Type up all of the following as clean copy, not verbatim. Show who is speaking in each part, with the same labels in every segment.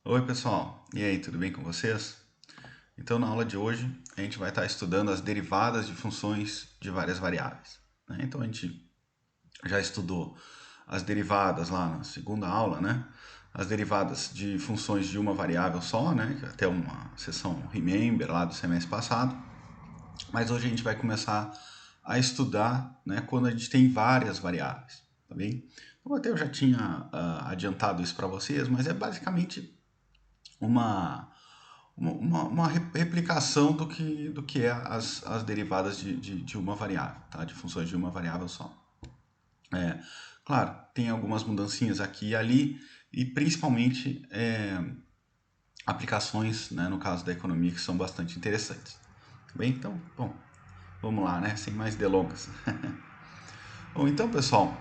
Speaker 1: Oi, pessoal. E aí, tudo bem com vocês? Então, na aula de hoje, a gente vai estar estudando as derivadas de funções de várias variáveis, né? Então, a gente já estudou as derivadas lá na segunda aula, né? As derivadas de funções de uma variável só, né? Até uma sessão Remember lá do semestre passado. Mas hoje a gente vai começar a estudar, né, quando a gente tem várias variáveis, tá bem? Então, até eu já tinha adiantado isso para vocês, mas é basicamente uma uma replicação do que é as derivadas de uma variável, tá? De funções de uma variável só. É, claro, tem algumas mudancinhas aqui e ali, e principalmente aplicações, né, no caso da economia, que são bastante interessantes. Tá bem? Então, bom, vamos lá, né? Sem mais delongas. Bom, então, pessoal,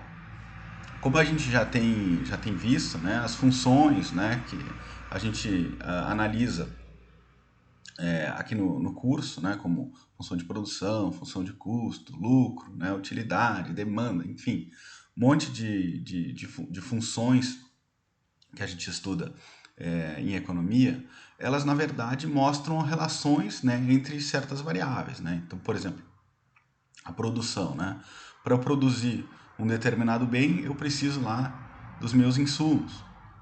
Speaker 1: como a gente já tem visto, né, as funções, né, que a gente analisa aqui no curso, né, como função de produção, função de custo, lucro, né, utilidade, demanda, enfim, um monte de funções que a gente estuda em economia, elas na verdade mostram relações, né, entre certas variáveis, né? Então, por exemplo, a produção, né? Para eu produzir um determinado bem, eu preciso lá dos meus insumos,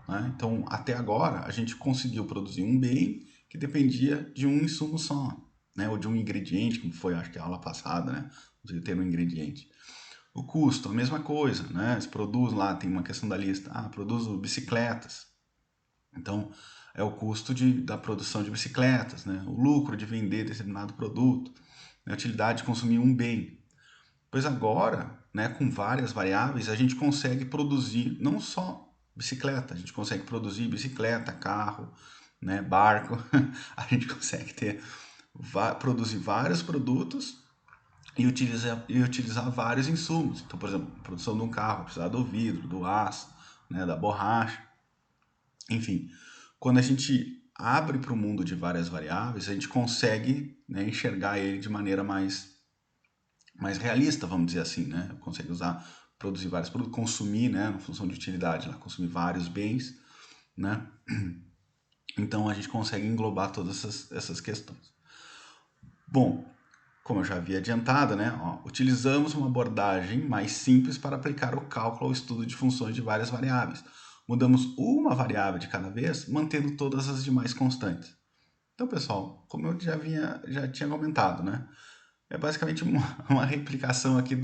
Speaker 1: né? Então, até agora, a gente conseguiu produzir um bem que dependia de um insumo só, né? Ou de um ingrediente, como foi, acho que a aula passada, né? Conseguiu ter um ingrediente. O custo, a mesma coisa, né? Se produz lá, tem uma questão da lista. Ah, produzo bicicletas. Então, é o custo da produção de bicicletas, né? O lucro de vender determinado produto, né? A utilidade de consumir um bem. Pois agora, né, com várias variáveis, a gente consegue produzir não só bicicleta, a gente consegue produzir bicicleta, carro, né, barco, a gente consegue produzir vários produtos e utilizar vários insumos. Então, por exemplo, a produção de um carro, precisar do vidro, do aço, né, da borracha, enfim. Quando a gente abre para o mundo de várias variáveis, a gente consegue, né, enxergar ele de maneira mais realista, vamos dizer assim, né? Consegue usar, produzir vários produtos, consumir, né? Em função de utilidade, lá, consumir vários bens, né? Então a gente consegue englobar todas essas questões. Bom, como eu já havia adiantado, né? Ó, utilizamos uma abordagem mais simples para aplicar o cálculo ao estudo de funções de várias variáveis. Mudamos uma variável de cada vez, mantendo todas as demais constantes. Então, pessoal, como eu já tinha comentado, né? É basicamente uma replicação aqui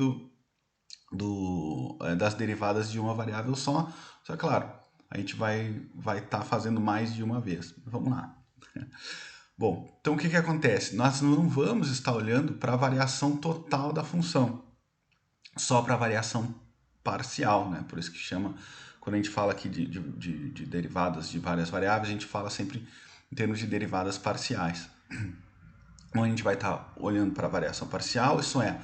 Speaker 1: das derivadas de uma variável só que, claro, a gente vai estar fazendo mais de uma vez. Vamos lá. Bom, então o que acontece? Nós não vamos estar olhando para a variação total da função, só para a variação parcial, né? Por isso que chama, quando a gente fala aqui de derivadas de várias variáveis, a gente fala sempre em termos de derivadas parciais. Então a gente vai estar olhando para a variação parcial, isso é,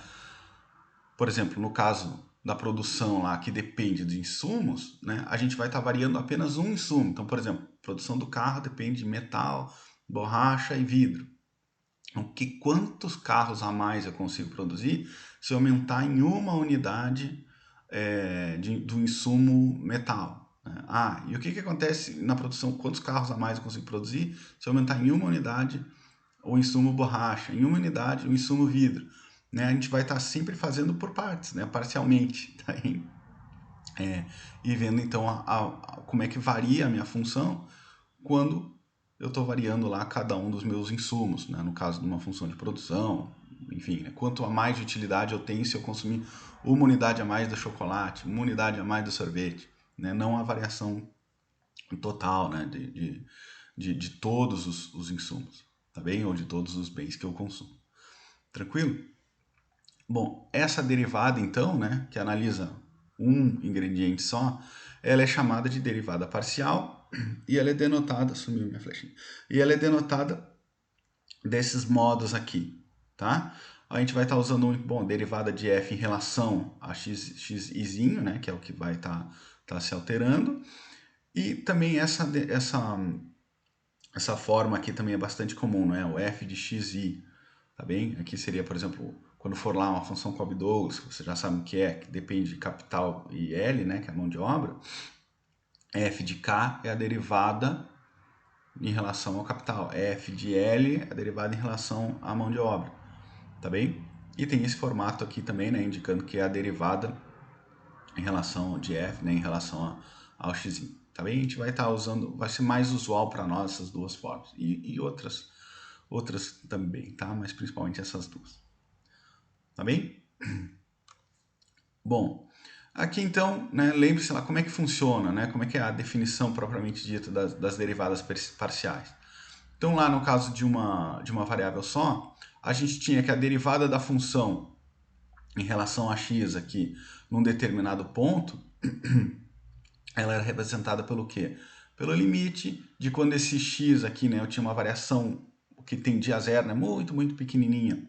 Speaker 1: por exemplo, no caso da produção lá que depende de insumos, né, a gente vai estar variando apenas um insumo. Então, por exemplo, a produção do carro depende de metal, borracha e vidro. Então, quantos carros a mais eu consigo produzir se eu aumentar em uma unidade do insumo metal? Né? Ah, e o que acontece na produção? Quantos carros a mais eu consigo produzir se eu aumentar em uma unidade o insumo borracha, em uma unidade o insumo vidro? Né? A gente vai estar sempre fazendo por partes, né? Parcialmente. Tá? E vendo então como é que varia a minha função quando eu estou variando lá cada um dos meus insumos, né? No caso de uma função de produção, enfim, né? Quanto a mais de utilidade eu tenho se eu consumir uma unidade a mais do chocolate, uma unidade a mais do sorvete, né? Não a variação total, né? De todos os insumos, tá bem? Ou de todos os bens que eu consumo. Tranquilo? Bom, essa derivada então, né, que analisa um ingrediente só, ela é chamada de derivada parcial e ela é denotada, sumiu minha flechinha, e ela é denotada desses modos aqui, tá? A gente vai estar usando, bom, derivada de f em relação a xizinho, né, que é o que vai estar se alterando, e também essa forma aqui também é bastante comum, né? O f de xi, tá bem? Aqui seria, por exemplo, quando for lá uma função Cobb-Douglas, você já sabe o que depende de capital e L, né, que é a mão de obra. F de K é a derivada em relação ao capital. F de L é a derivada em relação à mão de obra, tá bem? E tem esse formato aqui também, né, indicando que é a derivada em relação de F, né, em relação ao x, tá bem? A gente vai estar usando, vai ser mais usual para nós essas duas formas e outras também, tá? Mas principalmente essas duas, tá bem? Bom, aqui então, né, lembre-se lá como é que funciona, né, como é que é a definição propriamente dita das derivadas parciais. Então lá no caso de uma variável só, a gente tinha que a derivada da função em relação a x aqui num determinado ponto, ela era representada pelo quê? Pelo limite de quando esse x aqui, né, eu tinha uma variação que tendia a zero, né, muito pequenininha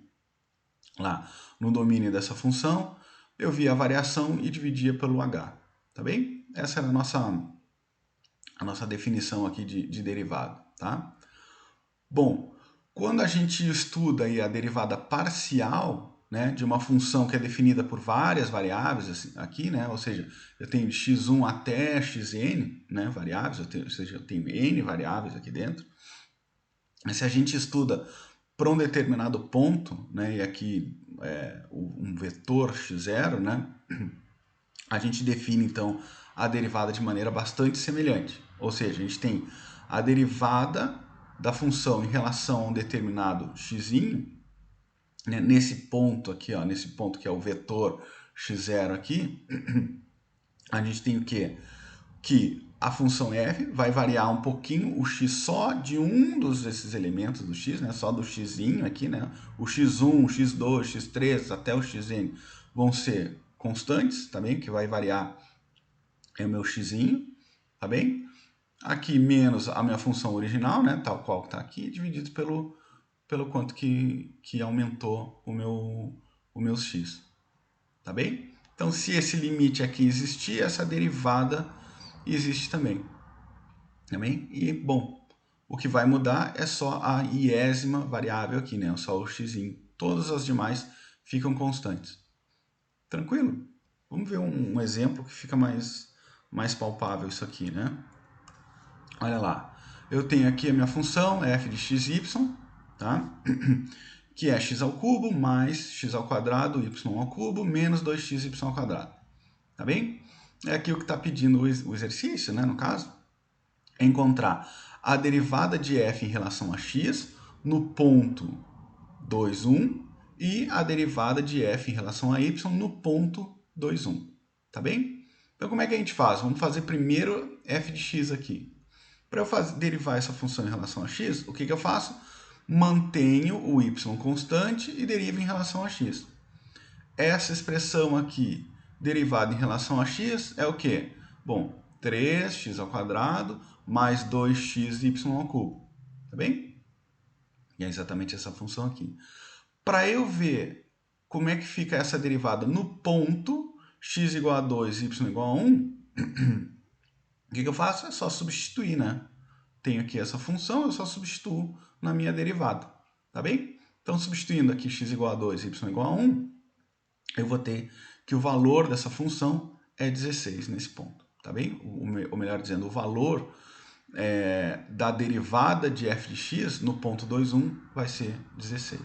Speaker 1: lá no domínio dessa função, eu via a variação e dividia pelo h, tá bem? Essa era a nossa definição aqui de derivada, tá? Bom, quando a gente estuda aí a derivada parcial, né, de uma função que é definida por várias variáveis assim, aqui, né, ou seja, eu tenho x1 até xn, né, variáveis, ou seja, eu tenho n variáveis aqui dentro. Mas se a gente estuda para um determinado ponto, né, e aqui um vetor x0, né, a gente define então a derivada de maneira bastante semelhante. Ou seja, a gente tem a derivada da função em relação a um determinado x, né, nesse ponto aqui, ó, nesse ponto que é o vetor x0 aqui, a gente tem o quê? Que a função f vai variar um pouquinho o x só de um desses elementos do x, né? Só do x aqui, né? O x1, o x2, o x3 até o xn vão ser constantes, tá bem? Que vai variar é o meu x, tá bem? Aqui menos a minha função original, né? Tal qual que está aqui, dividido pelo quanto que aumentou o meu x, tá bem? Então, se esse limite aqui existir, essa derivada existe também. Também? E, bom, o que vai mudar é só a iésima variável aqui, né? Só o x. Todas as demais ficam constantes. Tranquilo? Vamos ver um exemplo que fica mais palpável isso aqui, né? Olha lá. Eu tenho aqui a minha função f de xy, tá? Que é x ao cubo mais x ao quadrado, y ao cubo, menos 2xy ao quadrado. Tá bem? É aqui o que está pedindo o exercício, né, no caso. É encontrar a derivada de f em relação a x no ponto 2, 1 e a derivada de f em relação a y no ponto 2, 1. Tá bem? Então, como é que a gente faz? Vamos fazer primeiro f de x aqui. Para eu derivar essa função em relação a x, o que eu faço? Mantenho o y constante e derivo em relação a x. Essa expressão aqui, derivada em relação a x, é o quê? Bom, 3x ao quadrado mais 2xy ao cubo. Tá bem? E é exatamente essa função aqui. Para eu ver como é que fica essa derivada no ponto x igual a 2, y igual a 1, o que eu faço? É só substituir, né? Tenho aqui essa função, eu só substituo na minha derivada. Tá bem? Então, substituindo aqui x igual a 2, y igual a 1, eu vou ter que o valor dessa função é 16 nesse ponto, tá bem? Ou melhor dizendo, o valor da derivada de f de x no ponto 2, 1 vai ser 16.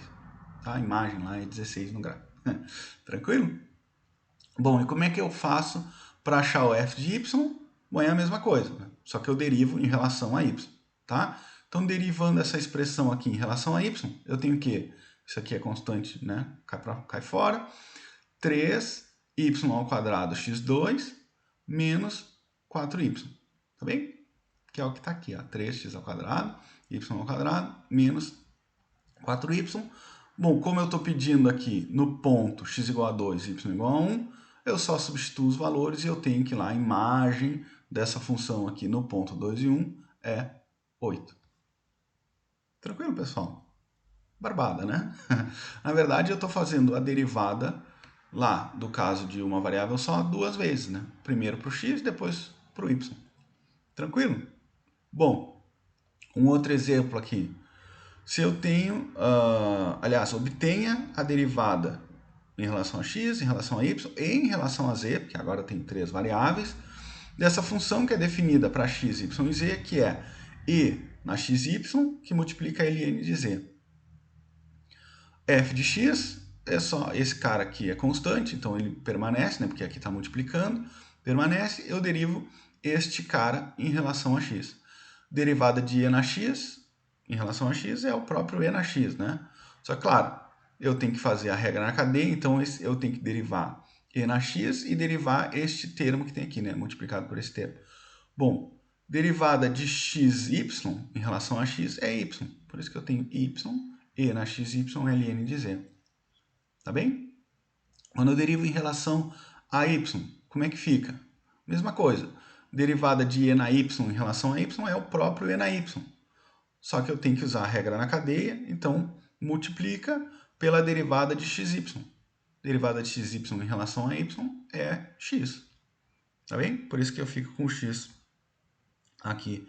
Speaker 1: Tá? A imagem lá é 16 no gráfico. Tranquilo? Bom, e como é que eu faço para achar o f de y? Bom, é a mesma coisa, né? Só que eu derivo em relação a y, tá? Então, derivando essa expressão aqui em relação a y, eu tenho que isso aqui é constante, né? Cai fora. 3y ao quadrado x2 menos 4y, tá bem? Que é o que está aqui, ó, 3x ao quadrado, y ao quadrado, menos 4y. Bom, como eu estou pedindo aqui no ponto x igual a 2, y igual a 1, eu só substituo os valores e eu tenho que lá a imagem dessa função aqui no ponto 2 e 1 é 8. Tranquilo, pessoal? Barbada, né? Na verdade, eu estou fazendo a derivada lá, do caso de uma variável só, duas vezes, né? Primeiro para o x, depois para o y. Tranquilo? Bom, um outro exemplo aqui. Se eu tenho, aliás, obtenha a derivada em relação a x, em relação a y e em relação a z, porque agora tem três variáveis, dessa função que é definida para x, y e z, que é e na xy, que multiplica ln de z. F de x é só, esse cara aqui é constante, então ele permanece, né, porque aqui está multiplicando, permanece, eu derivo este cara em relação a x. Derivada de e na x, em relação a x, é o próprio e na x, né? Só que, claro, eu tenho que fazer a regra na cadeia, então eu tenho que derivar e na x e derivar este termo que tem aqui, né, multiplicado por esse termo. Bom, derivada de xy em relação a x é y, por isso que eu tenho y, e na xy é ln de z. Tá bem? Quando eu derivo em relação a y, como é que fica? Mesma coisa. Derivada de e na y em relação a y é o próprio e na y. Só que eu tenho que usar a regra na cadeia, então multiplica pela derivada de xy. Derivada de xy em relação a y é x. Tá bem? Por isso que eu fico com x aqui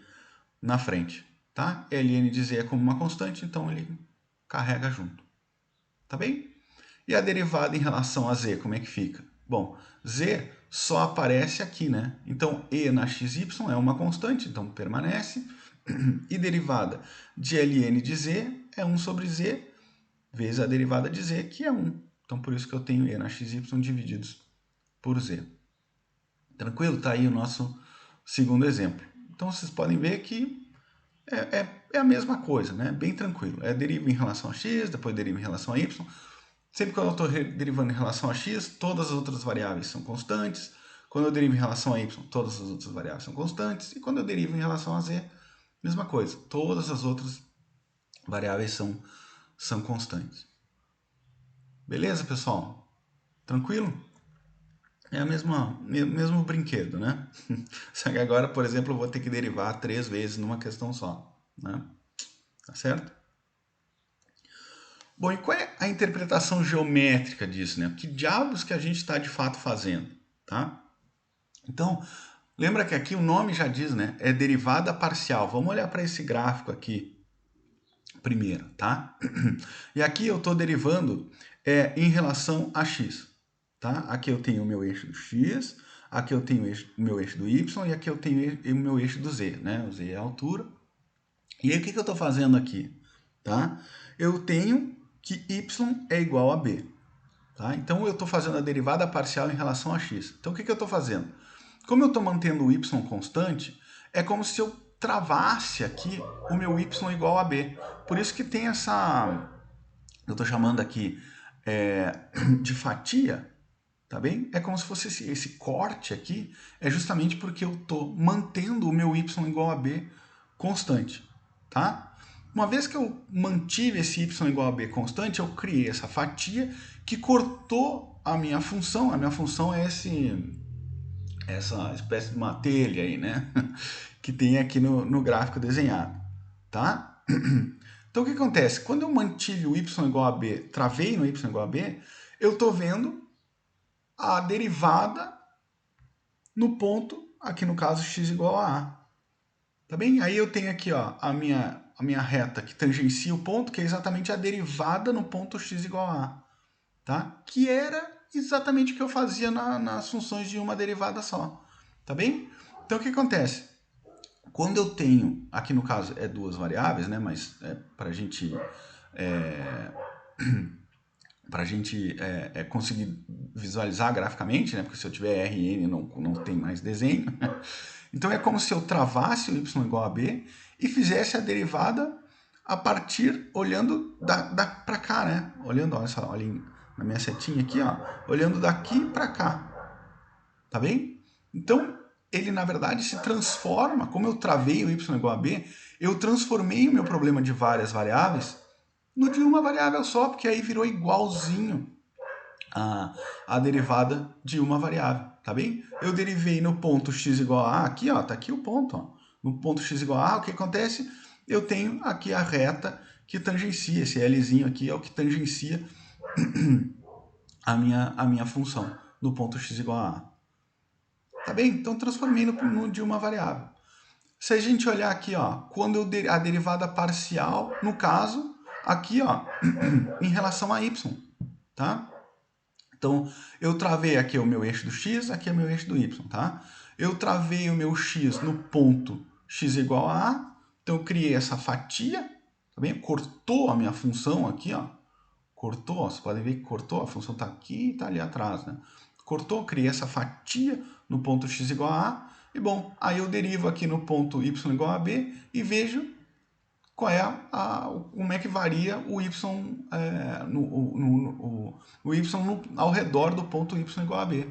Speaker 1: na frente. Tá? ln de z é como uma constante, então ele carrega junto. Tá bem? E a derivada em relação a z, como é que fica? Bom, z só aparece aqui, né? Então, e na xy é uma constante, então permanece. E derivada de ln de z é 1 sobre z, vezes a derivada de z, que é 1. Então, por isso que eu tenho e na xy divididos por z. Tranquilo? Tá aí o nosso segundo exemplo. Então, vocês podem ver que é a mesma coisa, né? Bem tranquilo. É deriva em relação a x, depois deriva em relação a y. Sempre que eu estou derivando em relação a x, todas as outras variáveis são constantes. Quando eu derivo em relação a y, todas as outras variáveis são constantes. E quando eu derivo em relação a z, mesma coisa. Todas as outras variáveis são constantes. Beleza, pessoal? Tranquilo? É o mesmo brinquedo, né? Só que agora, por exemplo, eu vou ter que derivar 3 vezes numa questão só, né? Tá certo? Bom, e qual é a interpretação geométrica disso, né? Que diabos que a gente está de fato fazendo, tá? Então, lembra que aqui o nome já diz, né? É derivada parcial. Vamos olhar para esse gráfico aqui primeiro, tá? E aqui eu estou derivando em relação a x, tá? Aqui eu tenho o meu eixo do x, aqui eu tenho o meu eixo do y e aqui eu tenho o meu eixo do z, né? O z é a altura. E aí o que eu estou fazendo aqui, tá? Eu tenho que y é igual a b, tá? Então eu estou fazendo a derivada parcial em relação a x. Então o que eu estou fazendo? Como eu estou mantendo o y constante, é como se eu travasse aqui o meu y igual a b. Por isso que tem essa... eu estou chamando aqui de fatia, tá bem? É como se fosse esse corte aqui, é justamente porque eu estou mantendo o meu y igual a b constante, tá? Uma vez que eu mantive esse y igual a b constante, eu criei essa fatia que cortou a minha função. A minha função é essa espécie de uma telha aí, né? Que tem aqui no gráfico desenhado, tá? Então o que acontece? Quando eu mantive o y igual a b, travei no y igual a b, eu estou vendo a derivada no ponto, aqui no caso x igual a a. Tá bem? Aí eu tenho aqui ó, a minha reta que tangencia o ponto, que é exatamente a derivada no ponto x igual a a. Tá? Que era exatamente o que eu fazia nas funções de uma derivada só. Tá bem? Então o que acontece? Quando eu tenho, aqui no caso é duas variáveis, né? Mas para a gente conseguir visualizar graficamente, né? Porque se eu tiver R e N não tem mais desenho. Então é como se eu travasse o y igual a b e fizesse a derivada a partir, olhando para cá, né? Olhando, olha só, olha na minha setinha aqui, ó, olhando daqui para cá. Tá bem? Então, ele na verdade se transforma, como eu travei o y igual a b, eu transformei o meu problema de várias variáveis no de uma variável só, porque aí virou igualzinho a derivada de uma variável, tá bem? Eu derivei no ponto x igual a aqui, ó, tá aqui o ponto, ó. No ponto x igual a, o que acontece? Eu tenho aqui a reta que tangencia, esse Lzinho aqui é o que tangencia a minha função no ponto x igual a a. Tá bem? Então transformei no de uma variável. Se a gente olhar aqui, ó, quando a derivada parcial, no caso, aqui, ó, em relação a y, tá? Então, eu travei aqui o meu eixo do x, aqui é o meu eixo do y, tá? Eu travei o meu x no ponto x igual a a, Então eu criei essa fatia, tá bem? Cortou a minha função aqui, ó. Cortou, ó, vocês podem ver que cortou, a função está aqui e está ali atrás, né? Cortou, criei essa fatia no ponto x igual a A, e bom, aí eu derivo aqui no ponto y igual a B e vejo qual é como é que varia o y, o y ao redor do ponto y igual a B,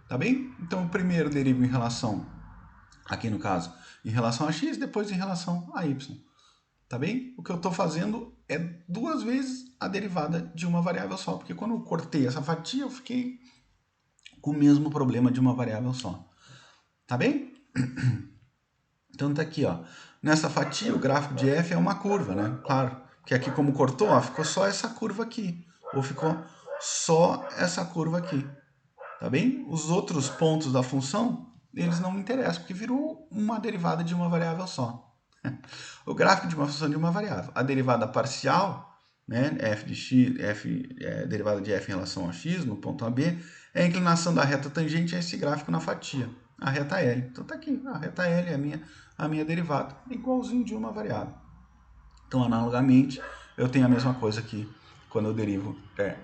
Speaker 1: tá bem? Então, o primeiro derivo em relação, aqui no caso, em relação a x, depois em relação a y, tá bem? O que eu estou fazendo é 2 vezes a derivada de uma variável só, porque quando eu cortei essa fatia, eu fiquei com o mesmo problema de uma variável só, tá bem? Então tá aqui, ó. Nessa fatia, o gráfico de f é uma curva, né? Claro, porque aqui como cortou, ó, ficou só essa curva aqui. Ou ficou só essa curva aqui. Tá bem? Os outros pontos da função, eles não me interessam, porque virou uma derivada de uma variável só. O gráfico de uma função de uma variável. A derivada parcial, né, f de x, derivada de f em relação a x, no ponto AB, é a inclinação da reta tangente a esse gráfico na fatia, a reta L. Então tá aqui, a reta L é a minha derivada, igualzinho de uma variável. Então, analogamente, eu tenho a mesma coisa aqui quando eu derivo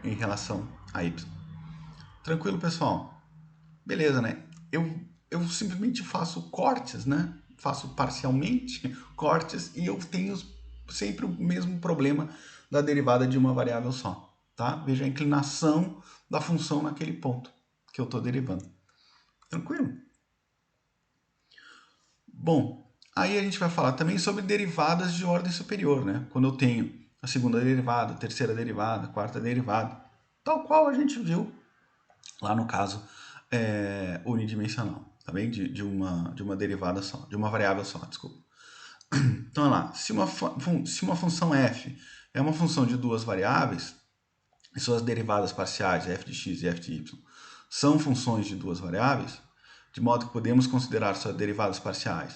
Speaker 1: em relação a y. Tranquilo, pessoal? Beleza, né? Eu simplesmente faço cortes, né? Faço parcialmente cortes e eu tenho sempre o mesmo problema da derivada de uma variável só, tá? Veja a inclinação da função naquele ponto que eu estou derivando. Tranquilo? Bom, aí a gente vai falar também sobre derivadas de ordem superior, né? Quando eu tenho a segunda derivada, a terceira derivada, a quarta derivada, tal qual a gente viu lá no caso unidimensional, tá bem? De uma derivada só, de uma variável só, desculpa. Então, olha lá, se uma função f é uma função de duas variáveis, e suas derivadas parciais, f de x e f de y, são funções de duas variáveis, de modo que podemos considerar suas derivadas parciais,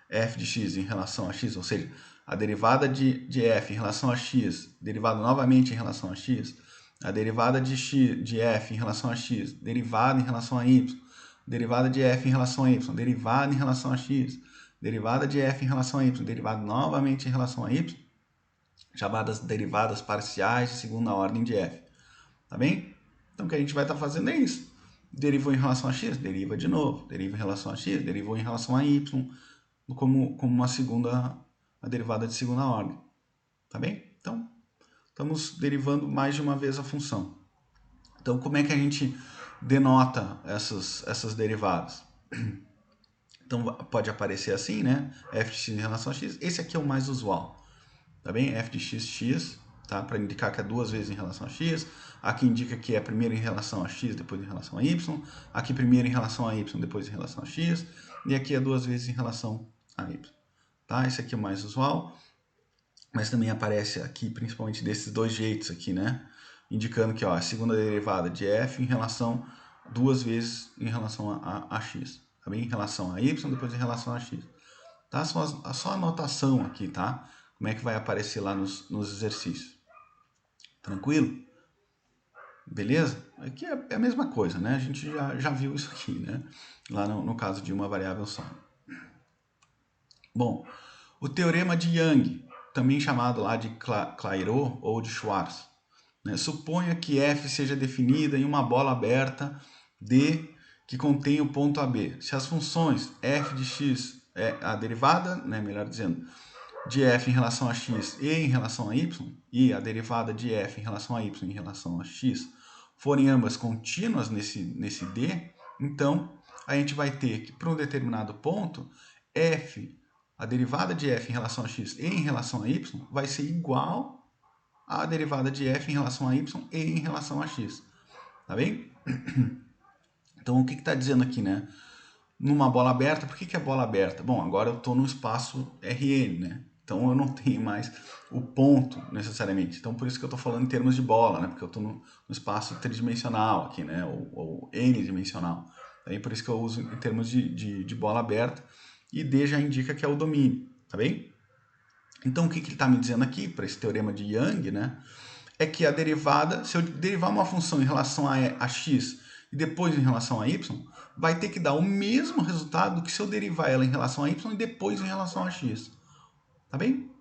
Speaker 1: f de x em relação a x, ou seja, a derivada de f em relação a x, derivada novamente em relação a x, a derivada de f em relação a x, derivada em relação a y, derivada de f em relação a y, derivada em relação a x, derivada de f em relação a y, derivada novamente em relação a y, chamadas derivadas parciais de segunda ordem de f. Tá bem? Então o que a gente vai estar fazendo é isso. Derivou em relação a x, deriva de novo. Deriva em relação a x, derivou em relação a y, como a derivada de segunda ordem. Tá bem? Então, estamos derivando mais de uma vez a função. Então, como é que a gente denota essas derivadas? Então, pode aparecer assim, né? f de x em relação a x. Esse aqui é o mais usual. Tá bem? F de x, x, tá? Para indicar que é duas vezes em relação a x. Aqui indica que é primeiro em relação a x, depois em relação a y. Aqui primeiro em relação a y, depois em relação a x. E aqui é duas vezes em relação a y. Tá? Esse aqui é o mais usual. Mas também aparece aqui, principalmente desses dois jeitos aqui, né? Indicando que ó, a segunda derivada de f em relação duas vezes em relação a x. Tá bem? Em relação a y, depois em relação a x. Tá? Só a anotação aqui, tá? Como é que vai aparecer lá nos exercícios. Tranquilo? Beleza? Aqui é a mesma coisa, né? A gente já viu isso aqui, né? Lá no caso de uma variável só. Bom, o teorema de Young, também chamado lá de Clairaut ou de Schwarz, né? Suponha que f seja definida em uma bola aberta D que contém o ponto AB. Se as funções f de x é a derivada, né, melhor dizendo, de f em relação a x e em relação a y, e a derivada de f em relação a y em relação a x, forem ambas contínuas nesse D, então a gente vai ter que, para um determinado ponto, f, a derivada de f em relação a x e em relação a y, vai ser igual à derivada de f em relação a y e em relação a x. Tá bem? Então, o que está dizendo aqui, né? Numa bola aberta, por que é bola aberta? Bom, agora eu estou no espaço Rn, né? Então eu não tenho mais o ponto necessariamente. Então por isso que eu estou falando em termos de bola, né? Porque eu estou no espaço tridimensional aqui, né? Ou n-dimensional. Aí por isso que eu uso em termos de bola aberta. E D já indica que é o domínio, tá bem? Então o que ele está me dizendo aqui, para esse teorema de Young, né? É que a derivada, se eu derivar uma função em relação a x e depois em relação a y, vai ter que dar o mesmo resultado que se eu derivar ela em relação a y e depois em relação a x. Tá bem?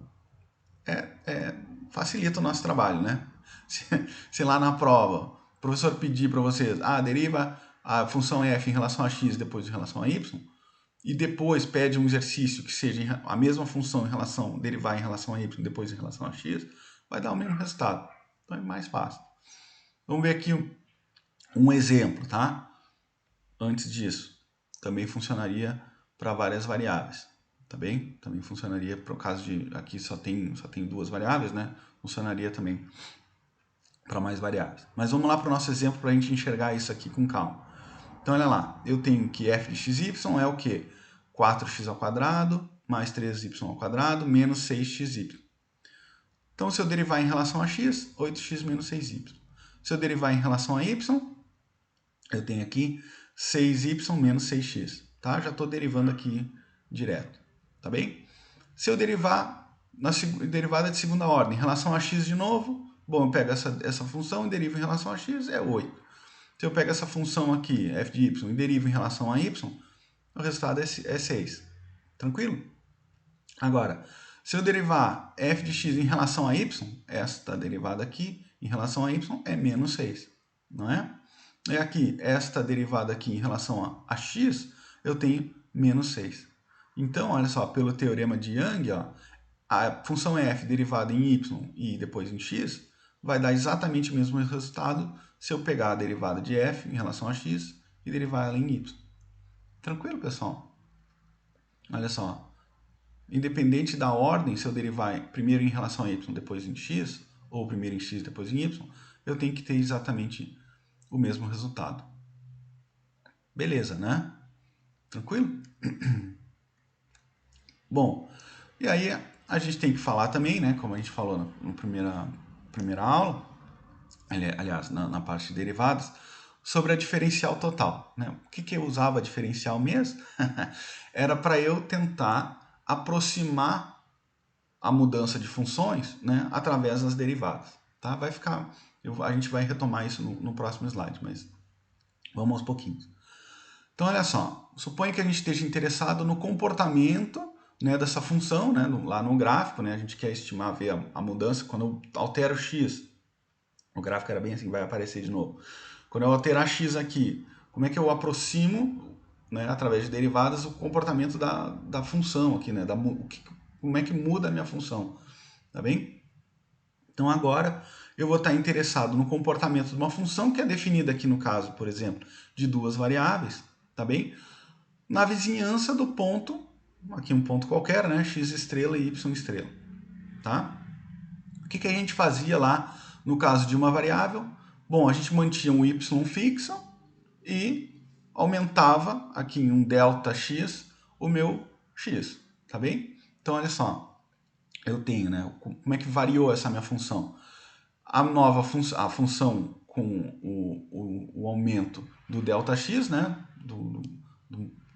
Speaker 1: Facilita o nosso trabalho, né? Se lá na prova o professor pedir para vocês, deriva a função f em relação a x depois em relação a y, e depois pede um exercício que seja a mesma função derivar em relação a y depois em relação a x, vai dar o mesmo resultado. Então é mais fácil. Vamos ver aqui um exemplo, tá? Antes disso, também funcionaria para várias variáveis, tá bem? Também funcionaria para o caso de aqui só tem duas variáveis, né? Funcionaria também para mais variáveis. Mas vamos lá para o nosso exemplo para a gente enxergar isso aqui com calma. Então, olha lá, eu tenho que f de xy é o quê? 4x² mais 3y² menos 6xy. Então, se eu derivar em relação a x, 8x menos 6y. Se eu derivar em relação a y, eu tenho aqui 6y menos 6x. Tá? Já estou derivando aqui direto. Tá bem? Se eu derivar na derivada de segunda ordem em relação a x de novo, bom, eu pego essa função e derivo em relação a x, é 8. Se eu pego essa função aqui, f de y, e derivo em relação a y, o resultado é 6. Tranquilo? Agora, se eu derivar f de x em relação a y, esta derivada aqui em relação a y é menos 6, não é? E aqui, esta derivada aqui em relação a x, eu tenho menos 6. Então, olha só, pelo teorema de Young, ó, a função f derivada em y e depois em x vai dar exatamente o mesmo resultado se eu pegar a derivada de f em relação a x e derivar ela em y. Tranquilo, pessoal? Olha só. Independente da ordem, se eu derivar primeiro em relação a y, depois em x, ou primeiro em x, depois em y, eu tenho que ter exatamente o mesmo resultado. Beleza, né? Tranquilo? Bom, e aí a gente tem que falar também, né, como a gente falou na primeira aula, aliás, na parte de derivadas, sobre a diferencial total. Né? O que eu usava diferencial mesmo? Era para eu tentar aproximar a mudança de funções, né, através das derivadas. Tá? Vai ficar, a gente vai retomar isso no próximo slide, mas vamos aos pouquinhos. Então, olha só, suponha que a gente esteja interessado no comportamento, né, dessa função, né, lá no gráfico, né, a gente quer estimar, ver a mudança quando eu altero x. O gráfico era bem assim, vai aparecer de novo. Quando eu alterar x aqui, como é que eu aproximo, né, através de derivadas, o comportamento da função aqui, né, como é que muda a minha função, tá bem? Então agora eu vou estar interessado no comportamento de uma função que é definida aqui no caso, por exemplo, de duas variáveis, tá bem? Na vizinhança do ponto, aqui um ponto qualquer, né, x estrela e y estrela, tá? O que a gente fazia lá no caso de uma variável? Bom, a gente mantinha um y fixo e aumentava aqui em um delta(x) o meu x, tá bem? Então, olha só, eu tenho, né, como é que variou essa minha função? A função com o aumento do delta(x), né,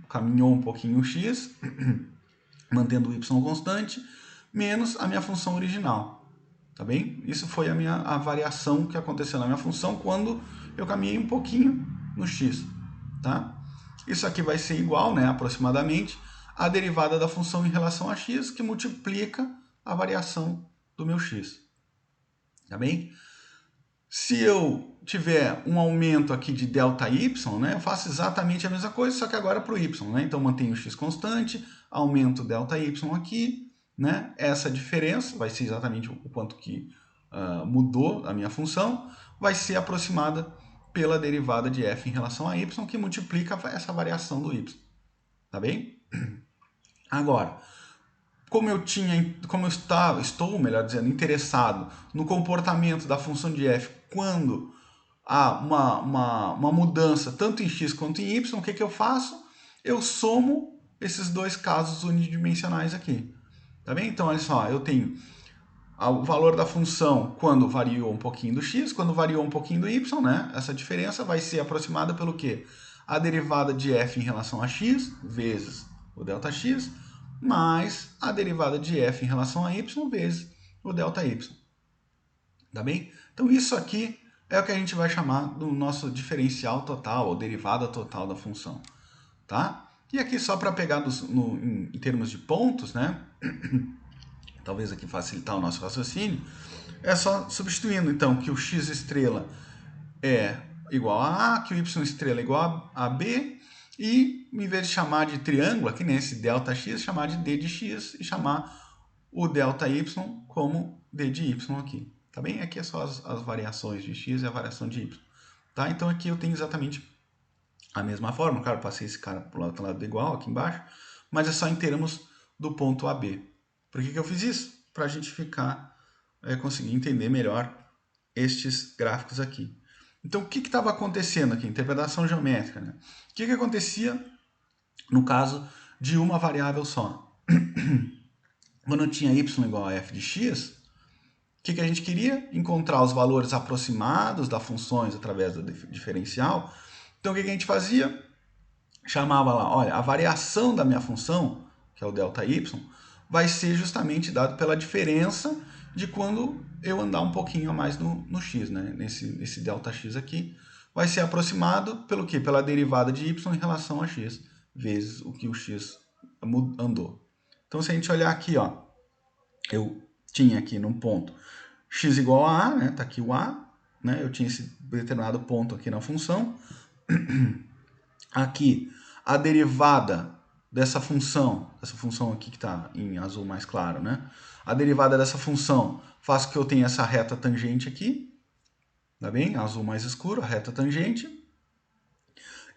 Speaker 1: caminhou um pouquinho o x, mantendo o y constante, menos a minha função original. Tá bem? Isso foi a variação que aconteceu na minha função quando eu caminhei um pouquinho no x. Tá? Isso aqui vai ser igual, né, aproximadamente, à derivada da função em relação a x, que multiplica a variação do meu x. Tá bem? Se eu tiver um aumento aqui de ΔY, né, eu faço exatamente a mesma coisa, só que agora para o y. Né? Então, mantenho o x constante, aumento ΔY aqui, né? Essa diferença vai ser exatamente o quanto que mudou a minha função, vai ser aproximada pela derivada de f em relação a y, que multiplica essa variação do y. Tá bem? Agora, como eu estou, melhor dizendo, interessado no comportamento da função de f quando há uma mudança tanto em x quanto em y, o que eu faço? Eu somo esses dois casos unidimensionais aqui. Tá bem? Então, olha só, eu tenho o valor da função quando variou um pouquinho do x, quando variou um pouquinho do y, né? Essa diferença vai ser aproximada pelo quê? A derivada de f em relação a x vezes o ΔX, mais a derivada de f em relação a y vezes o ΔY. Tá bem? Então, isso aqui é o que a gente vai chamar do nosso diferencial total, ou derivada total da função. Tá? E aqui, só para pegar em termos de pontos, né? talvez aqui facilitar o nosso raciocínio, é só substituindo então que o x estrela é igual a que o y estrela é igual a b, e em vez de chamar de triângulo aqui, nesse ΔX, chamar de d de x e chamar o ΔY como d de y aqui. Tá bem? Aqui é só as variações de x e a variação de y. Tá? Então aqui eu tenho exatamente a mesma forma. Claro, passei esse cara para o outro lado igual aqui embaixo, mas é só em termos do ponto AB. Por que eu fiz isso? Para a gente conseguir entender melhor estes gráficos aqui. Então, o que estava acontecendo aqui? Interpretação geométrica. Né? O que acontecia no caso de uma variável só? Quando eu tinha y igual a f de x, o que a gente queria? Encontrar os valores aproximados das funções através do diferencial. Então, o que a gente fazia? Chamava lá, olha, a variação da minha função, que é o ΔY, vai ser justamente dado pela diferença de quando eu andar um pouquinho a mais no x, né? Nesse ΔX aqui, vai ser aproximado pelo quê? Pela derivada de y em relação a x, vezes o que o x andou. Então, se a gente olhar aqui, ó, eu tinha aqui num ponto x igual a a, né? Tá aqui o a, né? Eu tinha esse determinado ponto aqui na função. Aqui, a derivada dessa função, essa função aqui que está em azul mais claro, né? A derivada dessa função faz com que eu tenha essa reta tangente aqui, tá bem? Azul mais escuro, a reta tangente.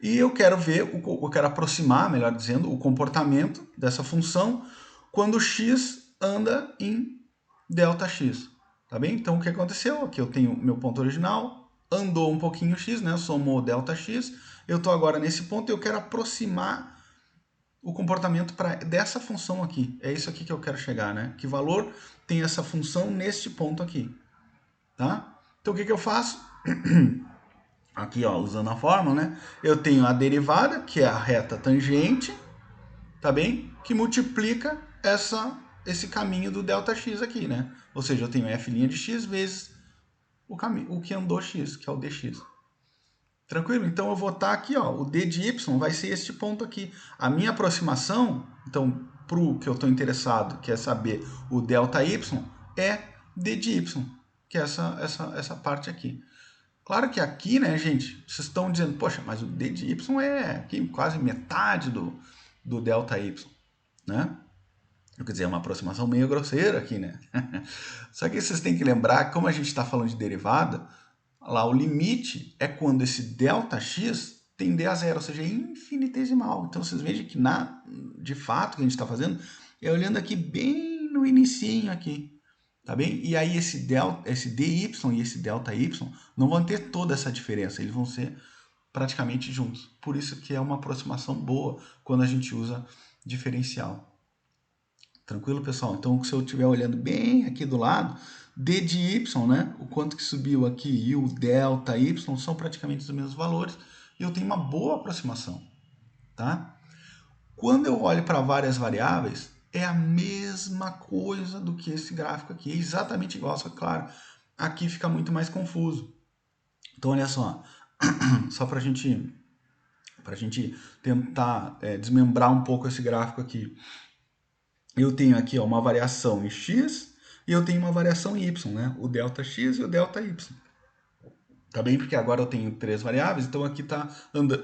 Speaker 1: E eu quero ver, eu quero aproximar, melhor dizendo, o comportamento dessa função quando x anda em ΔX, tá bem? Então, o que aconteceu? Aqui eu tenho meu ponto original, andou um pouquinho x, né? Somou ΔX. Eu estou agora nesse ponto e eu quero aproximar o comportamento dessa função aqui. É isso aqui que eu quero chegar, né? Que valor tem essa função neste ponto aqui, tá? Então, o que eu faço? Aqui, ó, usando a fórmula, né? Eu tenho a derivada, que é a reta tangente, tá bem? Que multiplica esse caminho do ΔX aqui, né? Ou seja, eu tenho f' de x vezes o que andou x, que é o dx. Tranquilo? Então eu vou estar aqui, ó, o d de y vai ser este ponto aqui. A minha aproximação, então, para o que eu estou interessado, que é saber o ΔY, é d de y, que é essa parte aqui. Claro que aqui, né, gente, vocês estão dizendo, poxa, mas o d de y é aqui quase metade do ΔY, né? Quer dizer, é uma aproximação meio grosseira aqui, né? Só que vocês têm que lembrar, como a gente está falando de derivada, lá o limite é quando esse ΔX tender a zero, ou seja, é infinitesimal. Então vocês vejam que de fato o que a gente está fazendo é olhando aqui bem no inicinho aqui, tá bem? E aí esse dy e esse ΔY não vão ter toda essa diferença, eles vão ser praticamente juntos. Por isso que é uma aproximação boa quando a gente usa diferencial. Tranquilo, pessoal? Então, se eu estiver olhando bem aqui do lado, d de y, né? O quanto que subiu aqui e o ΔY são praticamente os mesmos valores e eu tenho uma boa aproximação, tá? Quando eu olho para várias variáveis, é a mesma coisa do que esse gráfico aqui, é exatamente igual, só que, claro, aqui fica muito mais confuso. Então, olha só, só para a gente tentar desmembrar um pouco esse gráfico aqui. Eu tenho aqui ó, uma variação em x e eu tenho uma variação em y, né? O ΔX e o ΔY. Tá bem? Porque agora eu tenho três variáveis, então aqui está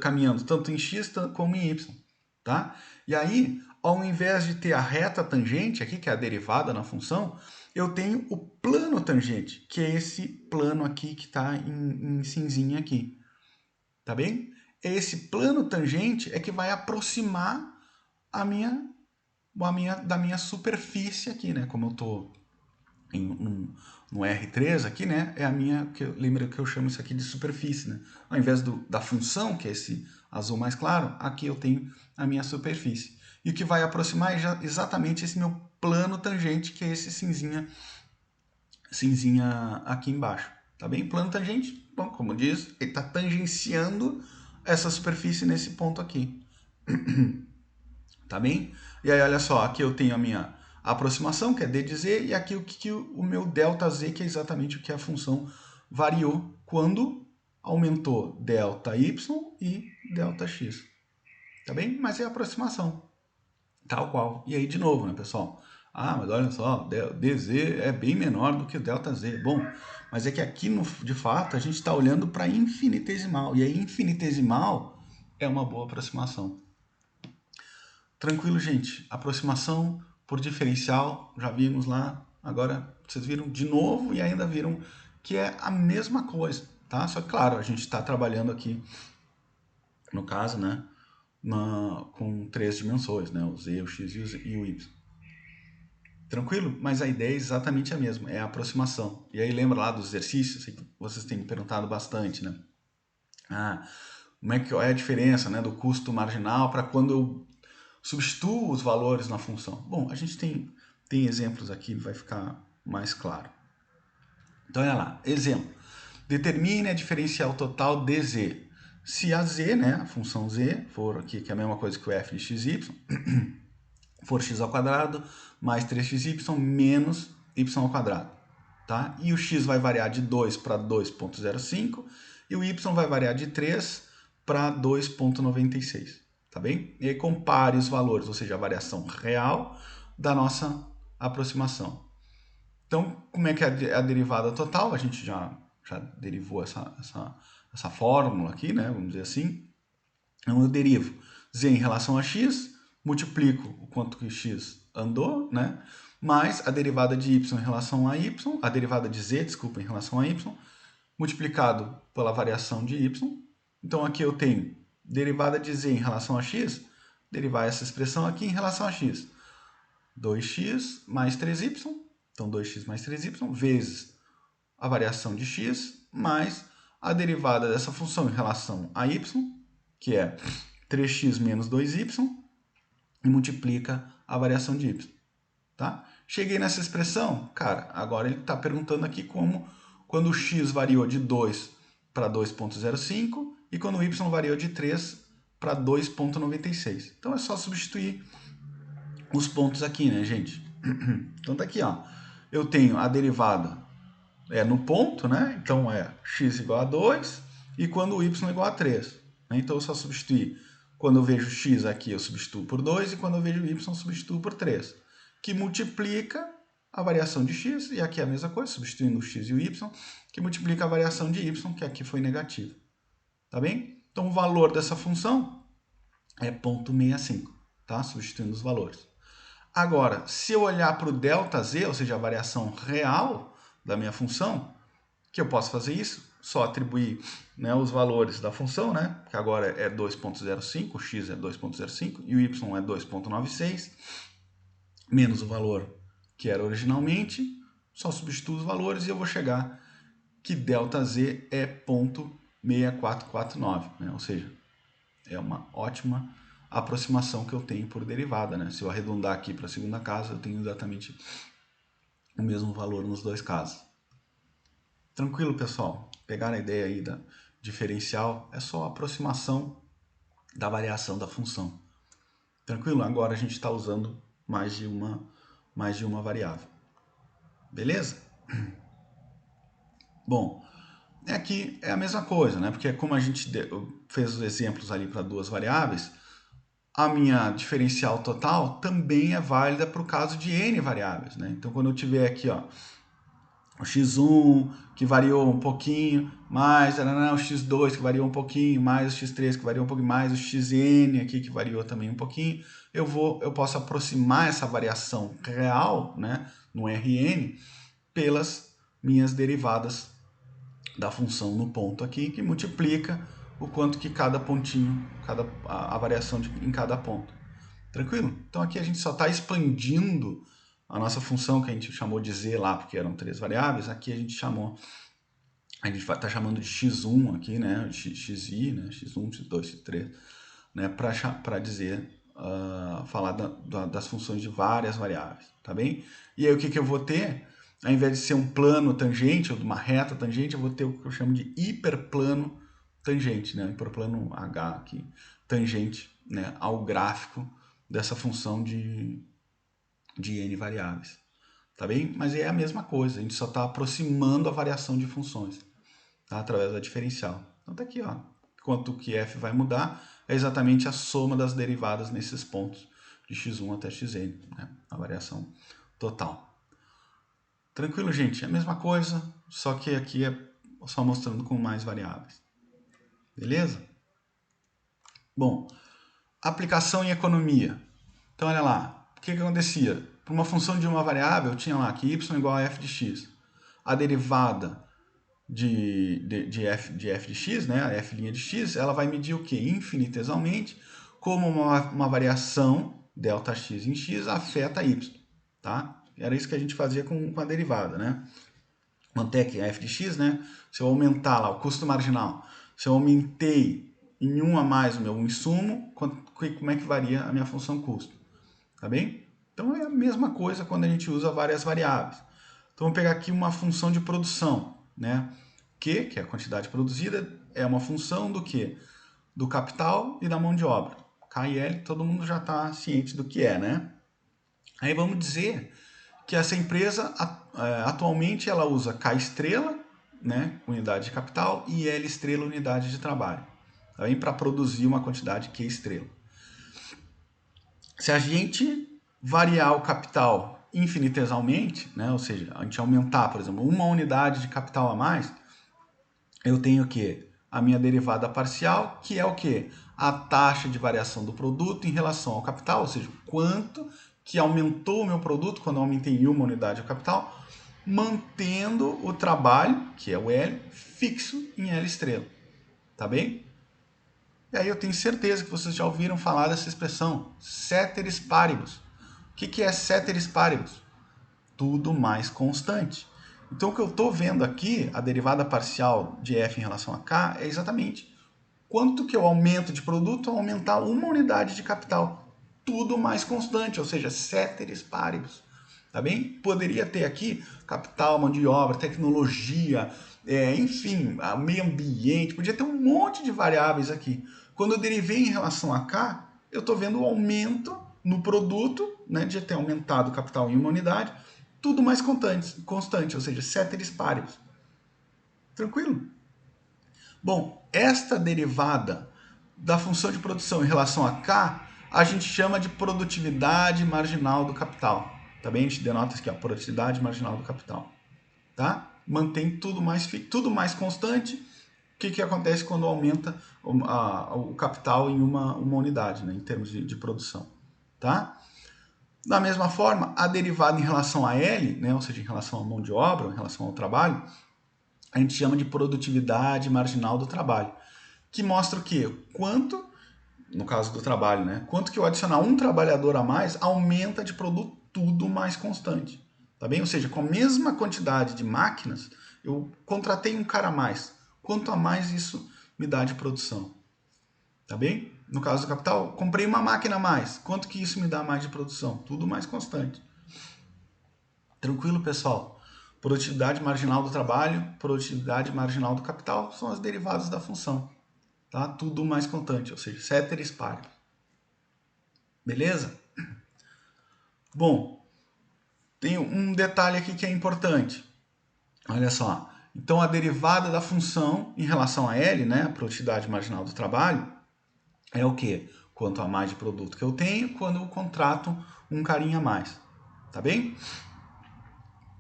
Speaker 1: caminhando tanto em x como em y. Tá? E aí, ao invés de ter a reta tangente aqui, que é a derivada na função, eu tenho o plano tangente, que é esse plano aqui que está em cinzinha aqui. Tá bem? Esse plano tangente é que vai aproximar da minha superfície aqui, né? Como eu estou no R3 aqui, né? É a minha, lembra que eu chamo isso aqui de superfície, né? Ao invés da função, que é esse azul mais claro, aqui eu tenho a minha superfície. E o que vai aproximar é exatamente esse meu plano tangente, que é esse cinzinha aqui embaixo. Tá bem? Plano tangente, bom, como diz, ele está tangenciando essa superfície nesse ponto aqui. Tá bem? E aí, olha só, aqui eu tenho a minha aproximação, que é d de z, e aqui o meu ΔZ, que é exatamente o que a função variou quando aumentou ΔY e ΔX. Tá bem? Mas é a aproximação, tal qual. E aí, de novo, né, pessoal? Ah, mas olha só, dz é bem menor do que o ΔZ. Bom, mas é que aqui, de fato, a gente está olhando para infinitesimal. E a infinitesimal é uma boa aproximação. Tranquilo, gente. Aproximação por diferencial, já vimos lá. Agora vocês viram de novo e ainda viram que é a mesma coisa, tá? Só que, claro, a gente está trabalhando aqui, no caso, né, com 3 dimensões, né? O z, o x e o y. Tranquilo? Mas a ideia é exatamente a mesma, é a aproximação. E aí lembra lá dos exercícios, que vocês têm me perguntado bastante, né? Ah, como é que é a diferença, né, do custo marginal para quando eu substituo os valores na função? Bom, a gente tem exemplos aqui, vai ficar mais claro. Então, olha lá, exemplo. Determine a diferencial total de z. Se a z, né, a função z, for aqui, que é a mesma coisa que o f de xy, for x ao quadrado mais 3xy menos y ao quadrado. Tá? E o x vai variar de 2 para 2,05 e o y vai variar de 3 para 2,96. Tá bem? E aí compare os valores, ou seja, a variação real da nossa aproximação. Então, como é que é a derivada total? A gente já derivou essa fórmula aqui, né? Vamos dizer assim. Então, eu derivo z em relação a x, multiplico o quanto que x andou, né? Mais a derivada de y em relação a y, a derivada de z, desculpa, em relação a y, multiplicado pela variação de y. Então, aqui eu tenho derivada de z em relação a x, derivar essa expressão aqui em relação a x. 2x mais 3y, então 2x mais 3y, vezes a variação de x, mais a derivada dessa função em relação a y, que é 3x menos 2y, e multiplica a variação de y. Tá? Cheguei nessa expressão, cara, agora ele está perguntando aqui como quando o x variou de 2 para 2,05 e quando o y variou de 3 para 2,96. Então é só substituir os pontos aqui, né, gente? Então tá aqui, ó. Eu tenho a derivada no ponto, né? Então é x igual a 2 e quando o y igual a 3. Né? Então eu só substituir. Quando eu vejo x aqui, eu substituo por 2 e quando eu vejo y, eu substituo por 3. Que multiplica a variação de x, e aqui é a mesma coisa, substituindo o x e o y, que multiplica a variação de y, que aqui foi negativa. Tá bem? Então o valor dessa função é 0,65, tá? Substituindo os valores. Agora, se eu olhar para o ΔZ, ou seja, a variação real da minha função, que eu posso fazer isso, só atribuir, né, os valores da função, né, que agora é 2,05, o x é 2,05 e o y é 2,96, menos o valor que era originalmente, só substituo os valores e eu vou chegar que ΔZ é 0,6449, né, ou seja, é uma ótima aproximação que eu tenho por derivada, né? Se eu arredondar aqui para a segunda casa, eu tenho exatamente o mesmo valor nos dois casos. Tranquilo, pessoal? Pegaram a ideia aí da diferencial? É só a aproximação da variação da função. Tranquilo? Agora a gente está usando mais de uma variável. Beleza? Bom, aqui é a mesma coisa, né? Porque como a gente fez os exemplos ali para duas variáveis, a minha diferencial total também é válida para o caso de n variáveis, né? Então, quando eu tiver aqui, ó, o x1 que variou um pouquinho, mais o x2 que variou um pouquinho, mais o x3 que variou um pouquinho, mais o xn aqui que variou também um pouquinho, eu posso aproximar essa variação real, né, no Rn, pelas minhas derivadas da função no ponto aqui, que multiplica o quanto que cada pontinho, a variação em cada ponto. Tranquilo? Então aqui a gente só está expandindo a nossa função que a gente chamou de z lá, porque eram 3 variáveis. Aqui a gente está chamando de x1 aqui, né? xi, né? x1, x2, x3, né? Para dizer, falar das funções de várias variáveis, tá bem? E aí o que eu vou ter? Ao invés de ser um plano tangente ou de uma reta tangente, eu vou ter o que eu chamo de hiperplano tangente, né? Hiperplano H aqui, tangente, né? Ao gráfico dessa função de n variáveis. Tá bem? Mas é a mesma coisa, a gente só está aproximando a variação de funções, tá? Através da diferencial. Então tá aqui, ó. Quanto que f vai mudar é exatamente a soma das derivadas nesses pontos de x1 até xn, né? A variação total. Tranquilo, gente? É a mesma coisa, só que aqui é só mostrando com mais variáveis. Beleza? Bom, aplicação em economia. Então, olha lá, o que acontecia? Para uma função de uma variável, eu tinha lá que y igual a f de x. A derivada de f de x, né, a f' de x, ela vai medir o quê? Infinitesimalmente, como uma variação ΔX em x afeta y. Tá? Era isso que a gente fazia com a derivada, né? Quanto é que é f de x, né? Se eu aumentar lá o custo marginal, se eu aumentei em 1 a mais o meu insumo, como é que varia a minha função custo? Tá bem? Então é a mesma coisa quando a gente usa várias variáveis. Então vamos pegar aqui uma função de produção, né? Q, que é a quantidade produzida, é uma função do quê? Do capital e da mão de obra. K e L, todo mundo já está ciente do que é, né? Aí vamos dizer que essa empresa atualmente ela usa K estrela, né, unidade de capital, e L estrela, unidade de trabalho, tá bem? Para produzir uma quantidade Q estrela. Se a gente variar o capital infinitesimalmente, né, ou seja, a gente aumentar, por exemplo, uma unidade de capital a mais, eu tenho o quê? A minha derivada parcial, que é o quê? A taxa de variação do produto em relação ao capital, ou seja, quanto que aumentou o meu produto quando eu aumentei em uma unidade o capital, mantendo o trabalho, que é o L, fixo em L estrela. Tá bem? E aí eu tenho certeza que vocês já ouviram falar dessa expressão, ceteris paribus. O que é ceteris paribus? Tudo mais constante. Então o que eu estou vendo aqui, a derivada parcial de f em relação a k, é exatamente quanto que eu aumento de produto ao aumentar uma unidade de capital. Tudo mais constante, ou seja, ceteris paribus. Tá bem? Poderia ter aqui capital, mão de obra, tecnologia, enfim, meio ambiente, podia ter um monte de variáveis aqui. Quando eu derivei em relação a k, eu estou vendo o aumento no produto, né, de ter aumentado o capital em uma unidade, tudo mais constante, ou seja, ceteris paribus. Tranquilo? Bom, esta derivada da função de produção em relação a K, a gente chama de produtividade marginal do capital. Tá bem? A gente denota aqui, a produtividade marginal do capital. Tá? Mantém tudo mais constante. O que acontece quando aumenta o capital em uma unidade, né, em termos de produção? Tá? Da mesma forma, a derivada em relação a L, né, ou seja, em relação à mão de obra, em relação ao trabalho, a gente chama de produtividade marginal do trabalho, que mostra o quê? Quanto, no caso do trabalho, né, quanto que eu adicionar um trabalhador a mais aumenta de produto tudo mais constante, tá bem? Ou seja, com a mesma quantidade de máquinas, eu contratei um cara a mais. Quanto a mais isso me dá de produção, tá bem? No caso do capital, comprei uma máquina a mais. Quanto que isso me dá mais de produção? Tudo mais constante. Tranquilo, pessoal? Produtividade marginal do trabalho, produtividade marginal do capital são as derivadas da função. Tá? Tudo mais constante, ou seja, ceteris paribus. Beleza? Bom, tem um detalhe aqui que é importante. Olha só. Então, a derivada da função em relação a L, né, a produtividade marginal do trabalho, é o quê? Quanto a mais de produto que eu tenho quando eu contrato um carinha a mais. Tá bem?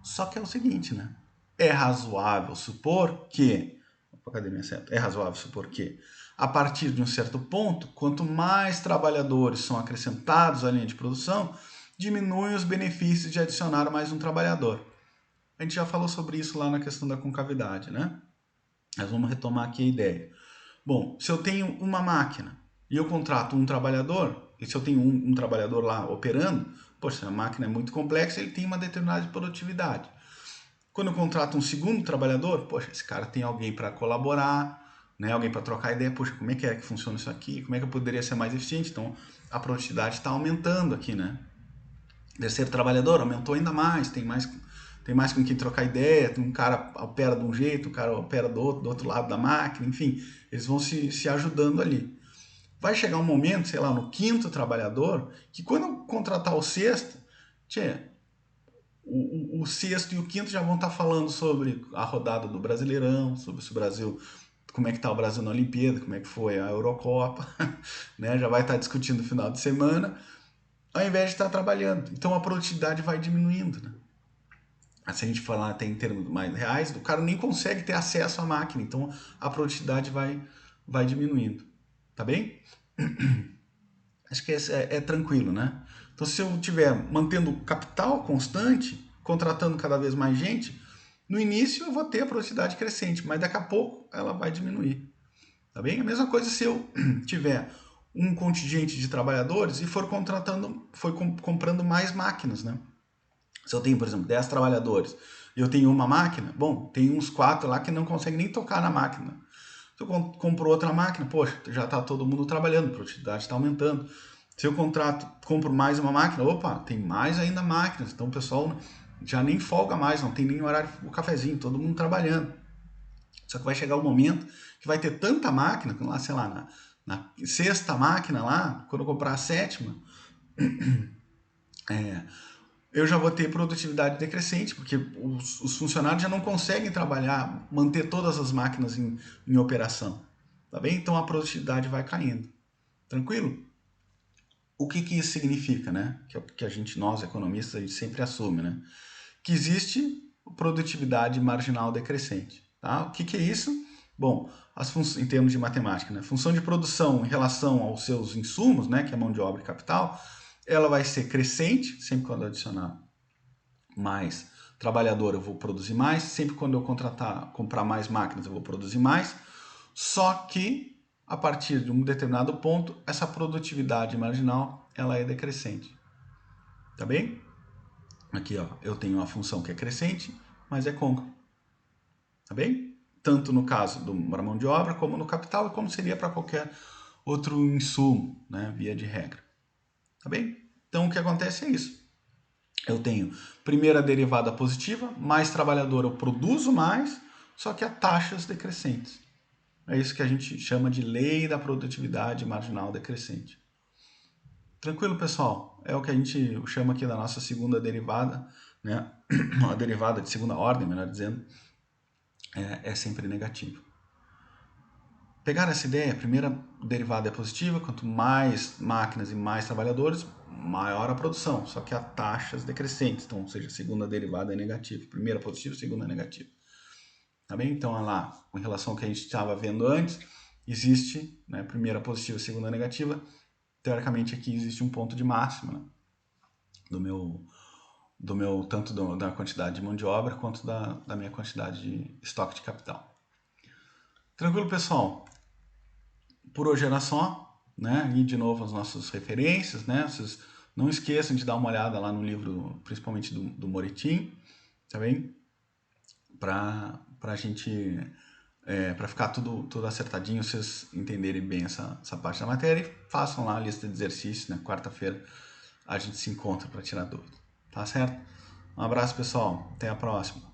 Speaker 1: Só que é o seguinte, né? É razoável supor que... Cadê minha seta? É razoável supor que, a partir de um certo ponto, quanto mais trabalhadores são acrescentados à linha de produção, diminuem os benefícios de adicionar mais um trabalhador. A gente já falou sobre isso lá na questão da concavidade, né? Mas vamos retomar aqui a ideia. Bom, se eu tenho uma máquina e eu contrato um trabalhador, e se eu tenho um trabalhador lá operando, poxa, a máquina é muito complexa, ele tem uma determinada produtividade. Quando eu contrato um segundo trabalhador, poxa, esse cara tem alguém para colaborar, né? Alguém para trocar ideia, poxa, como é que funciona isso aqui? Como é que eu poderia ser mais eficiente? Então, a produtividade está aumentando aqui, né? Terceiro trabalhador aumentou ainda mais, tem mais com quem trocar ideia, um cara opera de um jeito, um cara opera do outro lado da máquina, enfim, eles vão se ajudando ali. Vai chegar um momento, sei lá, no quinto trabalhador, que quando eu contratar o sexto, o sexto e o quinto já vão estar falando sobre a rodada do Brasileirão, sobre se o Brasil, como é que está o Brasil na Olimpíada, como é que foi a Eurocopa, né? Já vai estar discutindo o final de semana. ao invés de estar trabalhando. Então a produtividade vai diminuindo, né? Se a gente falar até em termos mais reais, o cara nem consegue ter acesso à máquina, então a produtividade vai diminuindo. Tá bem? Acho que é tranquilo, né? Então, se eu estiver mantendo capital constante, contratando cada vez mais gente, no início eu vou ter a produtividade crescente, mas daqui a pouco ela vai diminuir. Tá bem? A mesma coisa se eu tiver um contingente de trabalhadores e for comprando mais máquinas, né? Se eu tenho, por exemplo, 10 trabalhadores e eu tenho uma máquina, bom, tem uns 4 lá que não conseguem nem tocar na máquina. Se eu compro outra máquina, poxa, já está todo mundo trabalhando, a produtividade está aumentando. Se eu compro mais uma máquina, opa, tem mais ainda máquinas. Então o pessoal já nem folga mais, não tem nem horário o cafezinho, todo mundo trabalhando. Só que vai chegar um momento que vai ter tanta máquina, lá, sei lá, na sexta máquina lá, quando eu comprar a sétima, eu já vou ter produtividade decrescente, porque os funcionários já não conseguem trabalhar, manter todas as máquinas em operação. Tá bem? Então a produtividade vai caindo. Tranquilo? O que isso significa, né? Que é o que nós economistas, a gente sempre assume, né? Que existe produtividade marginal decrescente. Tá? O que é isso? Bom, em termos de matemática, né? Função de produção em relação aos seus insumos, né? Que é mão de obra e capital, ela vai ser crescente, sempre quando eu adicionar mais trabalhador eu vou produzir mais, sempre quando eu comprar mais máquinas eu vou produzir mais, só que a partir de um determinado ponto, essa produtividade marginal ela é decrescente. Tá bem? Aqui ó, eu tenho uma função que é crescente, mas é côncava. Tá bem? Tanto no caso da mão de obra, como no capital, e como seria para qualquer outro insumo, né, via de regra. Tá bem? Então o que acontece é isso. Eu tenho primeira derivada positiva, mais trabalhador eu produzo mais, só que a taxas decrescentes. É isso que a gente chama de lei da produtividade marginal decrescente. Tranquilo, pessoal? É o que a gente chama aqui da nossa segunda derivada, né? A derivada de segunda ordem, melhor dizendo, é sempre negativa. Pegar essa ideia, a primeira derivada é positiva, quanto mais máquinas e mais trabalhadores, maior a produção, só que a taxas decrescentes, então, ou seja, a segunda derivada é negativa, primeira positiva, segunda negativa. Tá bem? Então, olha lá, em relação ao que a gente estava vendo antes, existe, né, primeira positiva, segunda negativa, teoricamente aqui existe um ponto de máxima, né, tanto da quantidade de mão de obra quanto da minha quantidade de estoque de capital. Tranquilo, pessoal? Por hoje era só, né? E de novo as nossas referências, né? Vocês não esqueçam de dar uma olhada lá no livro, principalmente do Moretin, tá bem? Pra gente, para ficar tudo acertadinho, vocês entenderem bem essa parte da matéria e façam lá a lista de exercícios, na quarta-feira a gente se encontra para tirar dúvida, tá certo? Um abraço, pessoal, até a próxima.